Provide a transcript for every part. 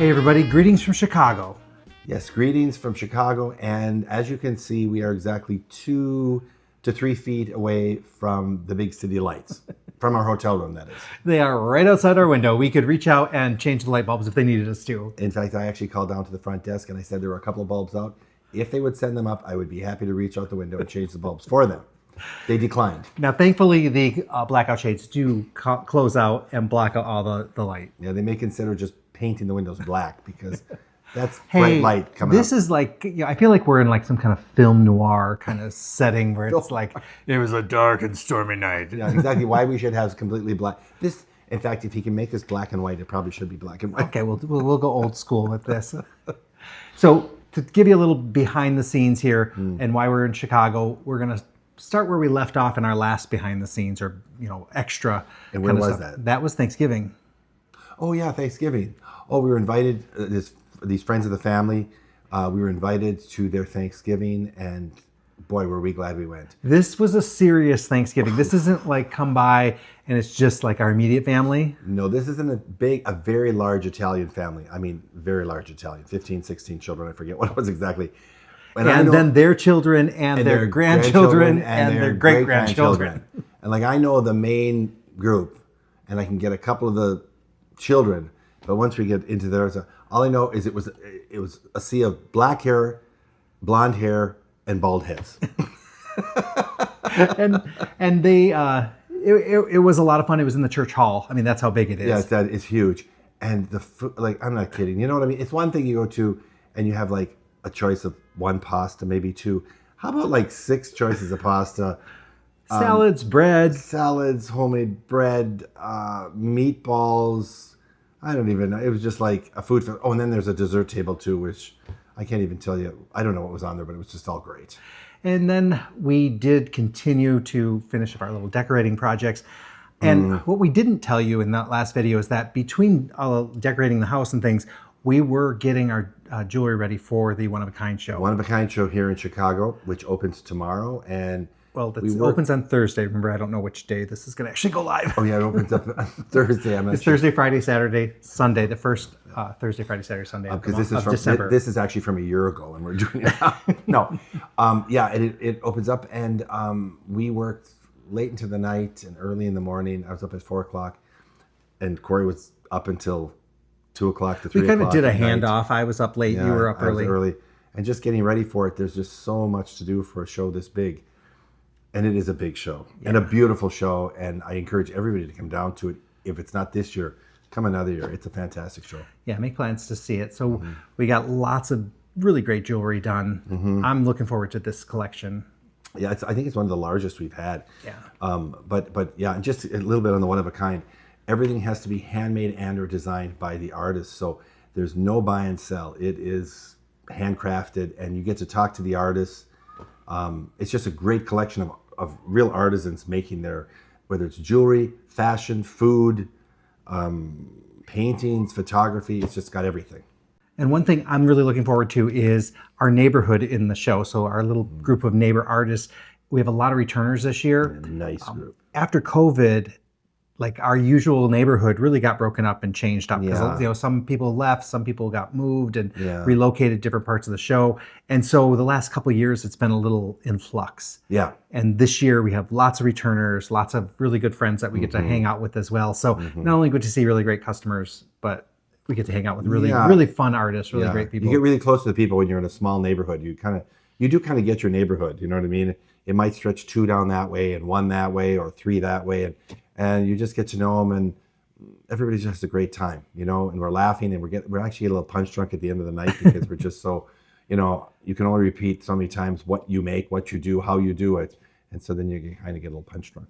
Hey everybody, greetings from Chicago. Yes, greetings from Chicago. And as you can see, we are exactly 2 to 3 feet away from the big city lights, from our hotel room, that is. They are right outside our window. We could reach out and change the light bulbs if they needed us to. In fact, I actually called down to the front desk and I said there were a couple of bulbs out. If they would send them up, I would be happy to reach out the window and change the bulbs for them. They declined. Now, thankfully, the blackout shades do close out and block out all the light. Yeah, they may consider just painting the windows black because that's bright light coming This up. is like, I feel like we're in like some kind of film noir kind of setting where it's like, it was a dark and stormy night. Yeah, exactly why we should have completely black. This, in fact, if he can make this black and white, it probably should be black and white. Okay, we'll go old school with this. So to give you a little behind the scenes here and why we're in Chicago, we're going to start where we left off in our last behind the scenes or, extra. And where was that? That was Thanksgiving. Oh yeah, Thanksgiving. Oh, we were invited, these friends of the family, we were invited to their Thanksgiving, and boy, were we glad we went. This was a serious Thanksgiving. This isn't like come by and it's just like our immediate family. No, this isn't a very large Italian family. I mean, very large Italian, 15, 16 children. I forget what it was exactly. And then their children and their grandchildren and their great-grandchildren. And like, I know the main group and I can get a couple of the children, but once we get into theirs, all I know is it was a sea of black hair, blonde hair, and bald heads. and they it was a lot of fun. It was in the church hall. I mean, that's how big it is. Yeah, it's huge. And the food, like, I'm not kidding. You know what I mean? It's one thing you go to and you have like a choice of one pasta, maybe two. How about like 6 choices of pasta? Salads, homemade bread, meatballs. I don't even know. It was just like a food. Oh, and then there's a dessert table too, which I can't even tell you. I don't know what was on there, but it was just all great. And then we did continue to finish up our little decorating projects. And what we didn't tell you in that last video is that between decorating the house and things, we were getting our jewelry ready for the One of a Kind show. One of a Kind show here in Chicago, which opens tomorrow. And it opens on Thursday. Remember, I don't know which day this is going to actually go live. Oh, yeah, it opens up on Thursday. It's Thursday, Friday, Saturday, Sunday, the first Thursday, Friday, Saturday, Sunday of December. This is actually from a year ago, and we're doing it now. No. It opens up, and we worked late into the night and early in the morning. I was up at 4 o'clock, and Corey was up until 2 o'clock to 3 o'clock. We kind of did a handoff. I was up late. You were up early. I was early. And just getting ready for it, there's just so much to do for a show this big. And it is a big show and a beautiful show. And I encourage everybody to come down to it. If it's not this year, come another year. It's a fantastic show. Yeah, make plans to see it. So we got lots of really great jewelry done. I'm looking forward to this collection. Yeah, I think it's one of the largest we've had. Yeah. But yeah, just a little bit on the One of a Kind. Everything has to be handmade and or designed by the artist. So there's no buy and sell. It is handcrafted and you get to talk to the artists. It's just a great collection of real artisans making their, whether it's jewelry, fashion, food, paintings, photography. It's just got everything. And one thing I'm really looking forward to is our neighborhood in the show. So our little group of neighbor artists, we have a lot of returners this year. Nice group. After COVID, like our usual neighborhood really got broken up and changed up because some people left, some people got moved and relocated different parts of the show. And so the last couple of years, it's been a little in flux. Yeah. And this year we have lots of returners, lots of really good friends that we get to hang out with as well. So not only good to see really great customers, but we get to hang out with really fun artists, really great people. You get really close to the people when you're in a small neighborhood. You do kind of get your neighborhood. You know what I mean? It might stretch 2 down that way and 1 that way or 3 that way. And you just get to know them, and everybody just has a great time, and we're laughing, and we're actually a little punch drunk at the end of the night because we're just so, you can only repeat so many times what you make, what you do, how you do it. And so then you kind of get a little punch drunk.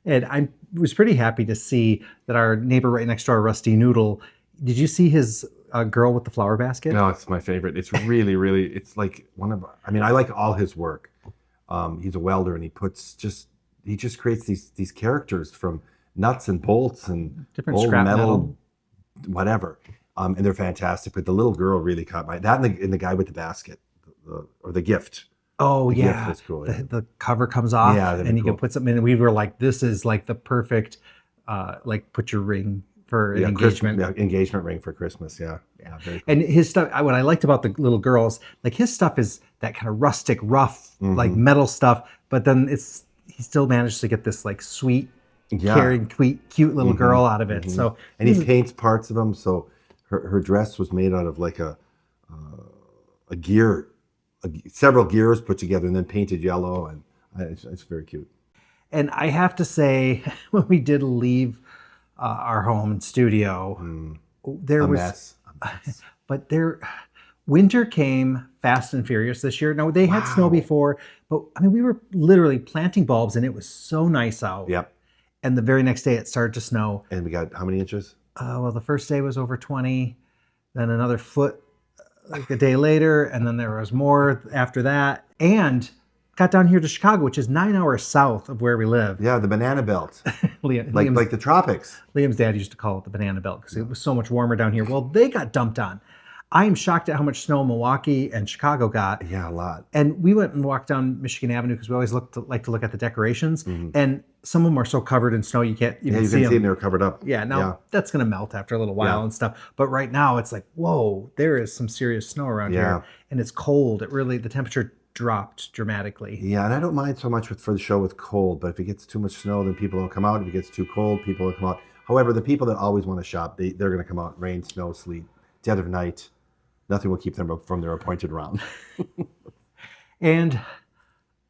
And I was pretty happy to see that our neighbor right next door, Rusty Noodle, did you see his girl with the flower basket? No, it's my favorite. It's really, really, it's like I like all his work. He's a welder and he just creates these characters from nuts and bolts and different old scrap metal, whatever. And they're fantastic. But the little girl really caught my and the guy with the basket, or the gift. Oh the yeah, gift was cool, the cover comes off, and you can put something in. And we were like, this is like the perfect, like put your ring for an Christmas, engagement. engagement ring for Christmas. Yeah, very cool. And his stuff, what I liked about the little girls, like his stuff is that kind of rustic, rough, like metal stuff. But then he still managed to get this like sweet, caring, cute little girl out of it. So, and he paints parts of them. So her dress was made out of like a gear, several gears put together and then painted yellow, and it's very cute. And I have to say, when we did leave our home and studio, there was A mess. But winter came fast and furious this year. Now they had snow before, but I mean we were literally planting bulbs and it was so nice out. Yep. And the very next day it started to snow. And we got how many inches? Well, the first day was over 20, then another foot like a day later, and then there was more after that. And got down here to Chicago, which is 9 hours south of where we live. Yeah, the banana belt. Liam's, like the tropics. Liam's dad used to call it the banana belt because it was so much warmer down here. Well, they got dumped on. I am shocked at how much snow Milwaukee and Chicago got. Yeah, a lot. And we went and walked down Michigan Avenue because we always like to look at the decorations. And some of them are so covered in snow you can't even see them. They were covered up. Yeah, now that's going to melt after a little while and stuff. But right now it's like, whoa, there is some serious snow around here. And it's cold. The temperature dropped dramatically. Yeah, and I don't mind so much for the show with cold, but if it gets too much snow, then people don't come out. If it gets too cold, people don't come out. However, the people that always want to shop, they're going to come out, rain, snow, sleet, dead of night. Nothing will keep them from their appointed round. And,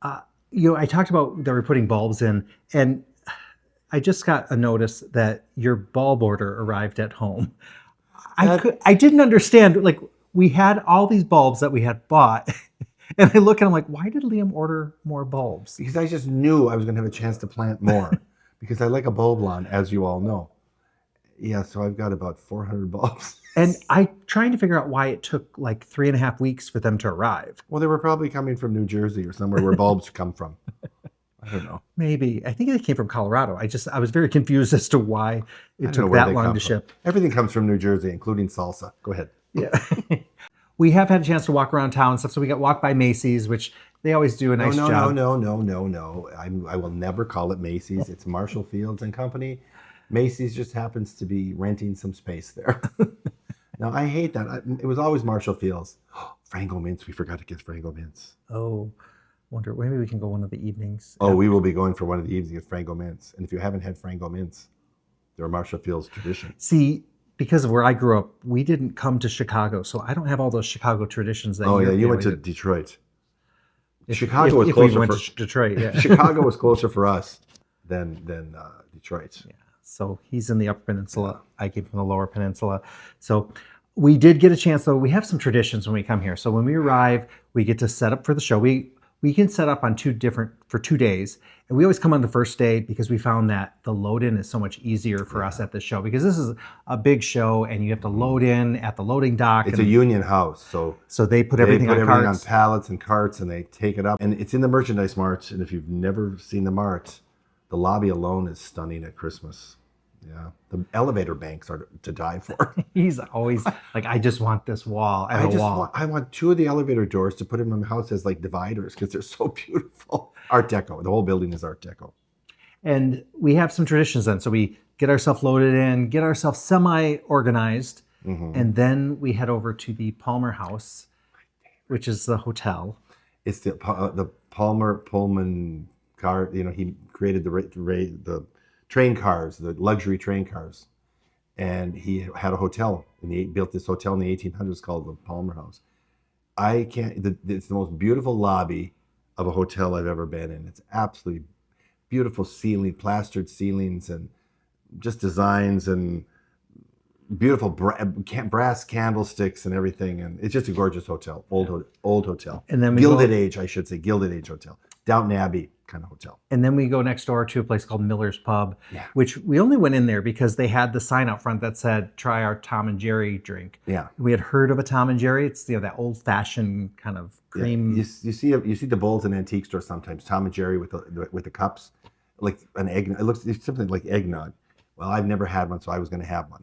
I talked about that we're putting bulbs in, and I just got a notice that your bulb order arrived at home. I didn't understand, like, we had all these bulbs that we had bought, and I look and I'm like, why did Liam order more bulbs? Because I just knew I was going to have a chance to plant more, because I like a bulb lawn, as you all know. Yeah, so I've got about 400 bulbs. And I'm trying to figure out why it took like 3.5 weeks for them to arrive. Well, they were probably coming from New Jersey or somewhere where bulbs come from. I don't know. Maybe. I think they came from Colorado. I was very confused as to why it took that long to ship. Everything comes from New Jersey, including salsa. Go ahead. Yeah. We have had a chance to walk around town and stuff. So we got walked by Macy's, which they always do a nice job. No. I will never call it Macy's. It's Marshall Fields and Company. Macy's just happens to be renting some space there. Now, I hate that. It was always Marshall Fields. Frango mints. We forgot to get Frango mints. Oh, wonder, maybe we can go one of the evenings. Oh, we will be going for one of the evenings at Frango mints. And if you haven't had Frango mints, they're a Marshall Fields tradition. See, because of where I grew up, we didn't come to Chicago. So I don't have all those Chicago traditions that you went to Detroit. Chicago was closer to Detroit. Yeah. Chicago was closer for us than Detroit. Yeah. So he's in the Upper Peninsula. I came from the Lower Peninsula. So we did get a chance, though. We have some traditions when we come here. So when we arrive, we get to set up for the show. We can set up on for 2 days. And we always come on the first day because we found that the load in is so much easier for us at the show, because this is a big show and you have to load in at the loading dock. It's a union house. So they put everything on carts. On pallets and carts, and they take it up. And it's in the merchandise mart. And if you've never seen the mart, the lobby alone is stunning at Christmas. Yeah, the elevator banks are to die for. He's always like, I just want this wall and a wall. I want 2 of the elevator doors to put in my house as like dividers because they're so beautiful. Art Deco. The whole building is Art Deco. And we have some traditions then. So we get ourselves loaded in, get ourselves semi-organized, and then we head over to the Palmer House, which is the hotel. It's the Palmer Pullman car. He created the train cars, the luxury train cars. And he had a hotel, and he built this hotel in the 1800s called the Palmer House. It's the most beautiful lobby of a hotel I've ever been in. It's absolutely beautiful plastered ceilings, and just designs, and beautiful brass candlesticks and everything. And it's just a gorgeous hotel, old hotel. And then Gilded Age hotel. Downton Abbey kind of hotel. And then we go next door to a place called Miller's Pub, which we only went in there because they had the sign out front that said, try our Tom and Jerry drink. Yeah. We had heard of a Tom and Jerry. It's that old fashioned kind of cream. Yeah. You see the bowls in antique stores sometimes, Tom and Jerry with the cups, like an egg. It looks something like eggnog. Well, I've never had one, so I was going to have one.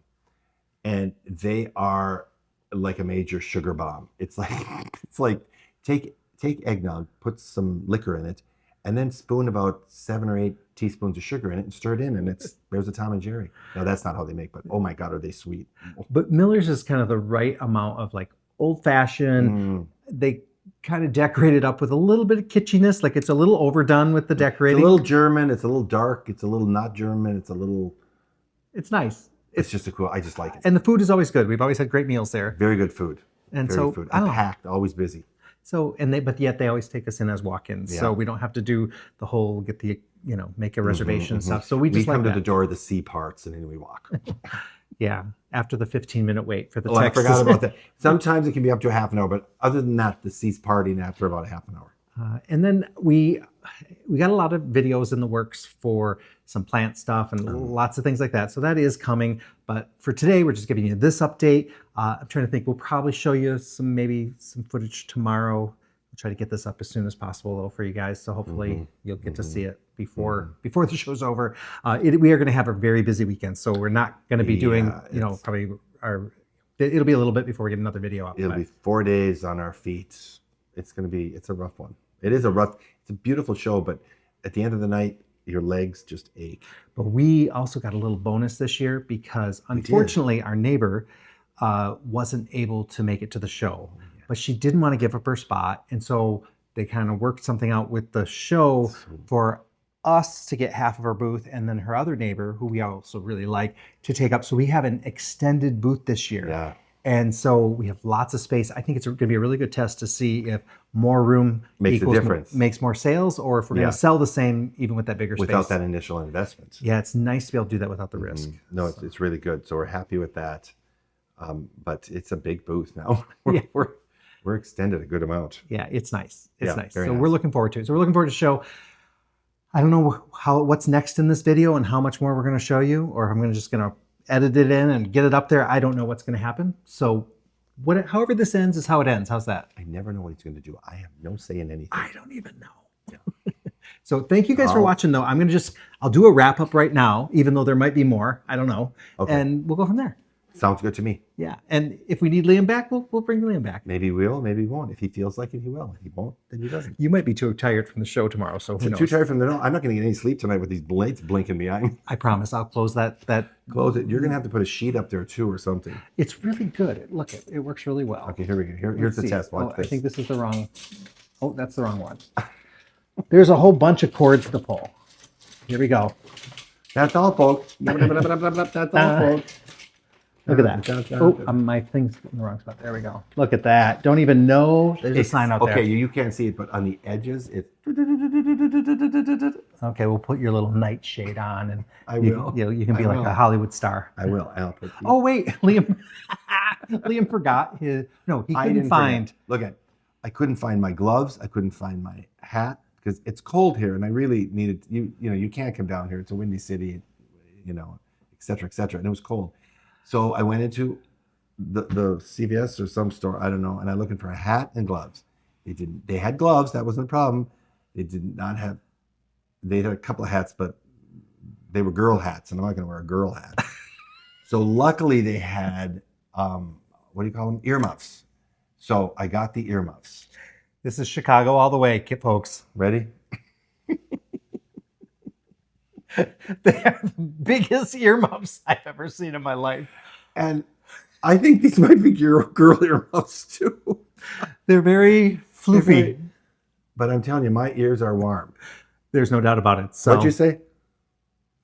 And they are like a major sugar bomb. It's like take eggnog, put some liquor in it, and then spoon about 7 or 8 teaspoons of sugar in it and stir it in, and there's a Tom and Jerry. No, that's not how they make, but oh my God, are they sweet? But Miller's is kind of the right amount of like old fashioned. They kind of decorate it up with a little bit of kitschiness, like it's a little overdone with the decorating. It's a little German. It's a little dark. It's a little not German. It's a little. It's nice. It's just a cool. I just like it. And the food is always good. We've always had great meals there. Very good food. And Very so good food. And packed, always busy. So but yet they always take us in as walk-ins, so we don't have to do the whole make a reservation and stuff. So we just come to the door of the C parts and then we walk. Yeah, after the 15-minute wait for the text. I forgot about that. Sometimes Sometimes it can be up to a half an hour, but other than that, the C's partying after about a half an hour. And then we got a lot of videos in the works for some plant stuff and lots of things like that. So that is coming. But for today, we're just giving you this update. I'm trying to think. We'll probably show you maybe some footage tomorrow. We'll try to get this up as soon as possible, though, for you guys. So hopefully you'll get to see it before the show's over. We are going to have a very busy weekend, so we're not going to be doing probably it'll be a little bit before we get another video up. It'll be 4 days on our feet. It's a rough one. It's a beautiful show, but at the end of the night, your legs just ache. But we also got a little bonus this year because unfortunately our neighbor wasn't able to make it to the show, but she didn't want to give up her spot. And so they kind of worked something out with the show for us to get half of our booth, and then her other neighbor, who we also really like, to take up. So we have an extended booth this year. Yeah. And so we have lots of space. I think it's going to be a really good test to see if more room makes a difference, makes more sales, or if we're going to sell the same even with that bigger space. Without that initial investment. Yeah, it's nice to be able to do that without the risk. No, it's really good. So we're happy with that. But it's a big booth now. We're extended a good amount. Yeah, it's nice. It's nice. So nice. we're looking forward to it. So we're looking forward to the show. I don't know what's next in this video and how much more we're going to show you, or I'm just going to edit it in and get it up there. I don't know what's going to happen. So however this ends is how it ends. How's that? I never know what he's going to do. I have no say in anything. I don't even know. Yeah. So thank you guys for watching, though. I'll do a wrap up right now, even though there might be more. I don't know. Okay. And we'll go from there. Sounds good to me. Yeah. And if we need Liam back, we'll bring Liam back. Maybe we will, maybe we won't. If he feels like it, he will. If he won't, then he doesn't. You might be too tired from the show tomorrow, so who knows? Too tired from I'm not going to get any sleep tonight with these lights blinking behind. I promise. I'll close that. Close it. You're going to have to put a sheet up there too or something. It's really good. Look, it works really well. Okay, here we go. Here's the test. Watch this. I think this is the wrong. Oh, that's the wrong one. There's a whole bunch of cords to pull. Here we go. That's all, folks. That's all, folks. Look at that. Oh, my thing's in the wrong spot. There we go. Look at that. Don't even know there's a sign out there. Okay, you can't see it, but on the edges, it's... Okay, we'll put your little nightshade on, and I will. You can be like a Hollywood star. I will. I'll put Oh, wait, Liam. Liam forgot his... No, he couldn't find... Look at, I couldn't find my gloves. I couldn't find my hat because it's cold here, and I really needed... You can't come down here. It's a windy city, et cetera, et cetera, and it was cold. So I went into the CVS or some store, I don't know, and I'm looking for a hat and gloves. They had gloves, that wasn't a problem. They did not have, they had a couple of hats, but they were girl hats, and I'm not going to wear a girl hat. So luckily they had, what do you call them? Earmuffs. So I got the earmuffs. This is Chicago all the way, folks. Ready? They are the biggest earmuffs I've ever seen in my life. And I think these might be girl earmuffs too. They're very floofy. But I'm telling you, my ears are warm. There's no doubt about it. So, what'd you say?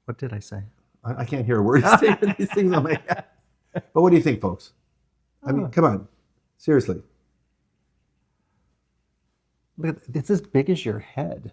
What did I say? I can't hear a word you say with these things on my head. But what do you think, folks? I mean, come on. Seriously. Look, it's as big as your head.